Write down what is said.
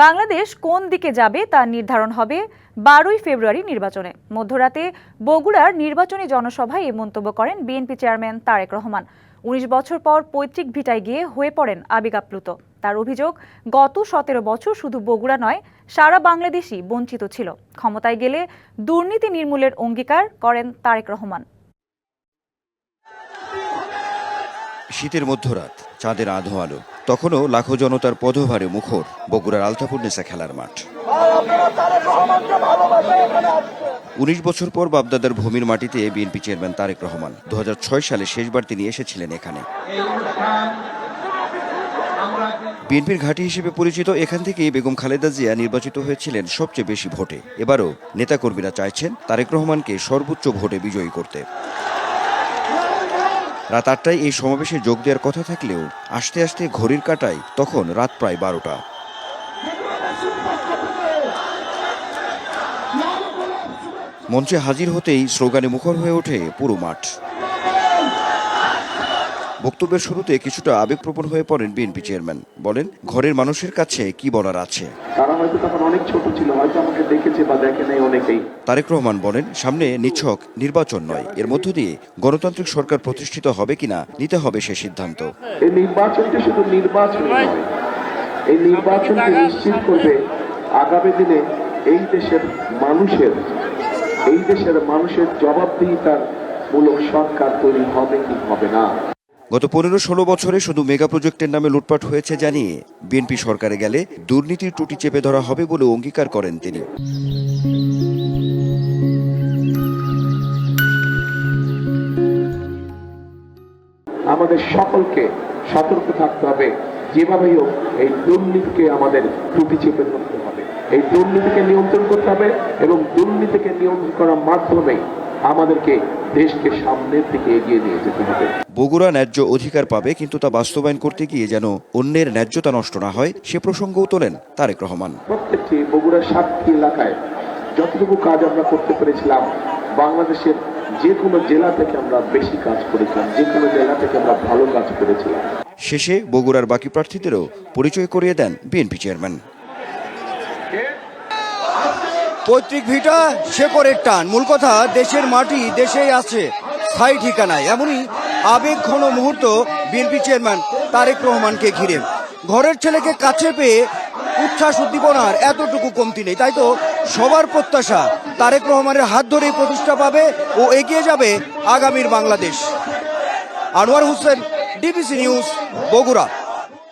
বাংলাদেশ কোন দিকে যাবে তা নির্ধারণ হবে 12ই ফেব্রুয়ারি নির্বাচনে। মধ্যরাতে বগুড়ার নির্বাচনী জনসভায় এই মন্তব্য করেন বিএনপি চেয়ারম্যান তারেক রহমান। ১৯ বছর পর পৈতৃক ভিটায় গিয়ে হয়ে পড়েন আবেগাপ্লুত। তার অভিযোগ, গত 17 বছর শুধু বগুড়া নয়, সারা বাংলাদেশই বঞ্চিত ছিল। ক্ষমতায় গেলে দুর্নীতি নির্মূলের অঙ্গীকার করেন তারেক রহমান। শীতের মধ্যরাত, চাঁদের আধো আলো, তখনও লাখো জনতার পদভারে মুখর বগুড়ার আলতাপুরনেসা খেলার মাঠ। ১৯ বছর পর বাপদাদার ভূমির মাটিতে বিএনপি চেয়ারম্যান তারেক রহমান ২০০৬ সালে শেষবার তিনি এসেছিলেন এখানে। বিএনপির ঘাঁটি হিসেবে পরিচিত এখান থেকেই বেগম খালেদা জিয়া নির্বাচিত হয়েছিলেন সবচেয়ে বেশি ভোটে। এবারও নেতাকর্মীরা চাইছেন তারেক রহমানকে সর্বোচ্চ ভোটে বিজয়ী করতে। রাত ৮টায় এই সমাবেশে যোগ দেওয়ার কথা থাকলেও আস্তে আস্তে ঘড়ির কাঁটায় তখন রাত প্রায় ১২টা। মঞ্চে হাজির হতেই স্লোগানে মুখর হয়ে ওঠে পুরো মাঠ। বক্তব্যের শুরুতে কিছুটা আবেগপ্রবণ হয়ে পড়েন বিএনপি চেয়ারম্যান। বলেন, ঘরের মানুষের কাছে কি বলার আছে। তারা হয়তো তখন অনেক ছোট ছিল, হয়তো আমাকে দেখেছে বা দেখে নাই অনেকেই। তারেক রহমান বলেন, সামনে নিছক নির্বাচন নয়, এর মধ্য দিয়ে গণতান্ত্রিক সরকার প্রতিষ্ঠিত হবে কিনা নিতে হবে সে সিদ্ধান্ত। এই নির্বাচনটি শুধু নির্বাচন নয়, এই নির্বাচনকে নিশ্চিত করবে আগামী দিনে এই দেশের মানুষের জবাবদিহিতার মূলক সরকার তৈরি হবে কি হবে না। গত ১৫-১৬ বছরে শুধু মেগা প্রজেক্টের নামে লুটপাট হয়েছে জানিয়ে বিএনপি সরকারে গেলে দুর্নীতির টুটি চেপে ধরা হবে বলে অঙ্গীকার করেন তিনি। আমাদের সকলকে সতর্ক থাকতে হবে, যেভাবেই হোক এই দুর্নীতিকে আমাদের টুটি চেপে ধরতে হবে, এই দুর্নীতিকে নিয়ন্ত্রণ করতে হবে এবং দুর্নীতিকে নিয়ন্ত্রণ করার মাধ্যমে আমাদেরকে দেশকে সামনের দিকে এগিয়ে নিয়ে যেতে হবে। বগুড়া ন্যায্য অধিকার পাবে, কিন্তু তা বাস্তবায়ন করতে গিয়ে যেন অন্যের ন্যায্যতা নষ্ট না হয় সে প্রসঙ্গও তোলেন তারেক রহমান। প্রত্যেকটি বগুড়ার ৭টি এলাকায় যতটুকু কাজ আমরা করতে পেরেছিলাম, বাংলাদেশের যে কোনো জেলা থেকে আমরা বেশি কাজ করেছিলাম, যে কোনো জেলা থেকে আমরা ভালো কাজ করেছিলাম। শেষে বগুড়ার বাকি প্রার্থীদেরও পরিচয় করিয়ে দেন বিএনপি চেয়ারম্যান। পৈতৃক ভিটা শেকড়ের টান, মূল কথা দেশের মাটি দেশেই আছে, স্থায়ী ঠিকানায়। এমনই আবেগ ঘন মুহূর্ত বিএনপি চেয়ারম্যান তারেক রহমানকে ঘিরে। ঘরের ছেলেকে কাছে পেয়ে উচ্ছ্বাস উদ্দীপনার এতটুকু কমতি নেই। তাই তো সবার প্রত্যাশা তারেক রহমানের হাত ধরেই প্রতিষ্ঠা পাবে ও এগিয়ে যাবে আগামীর বাংলাদেশ। Anwar Hossain, DBC news, Bogura.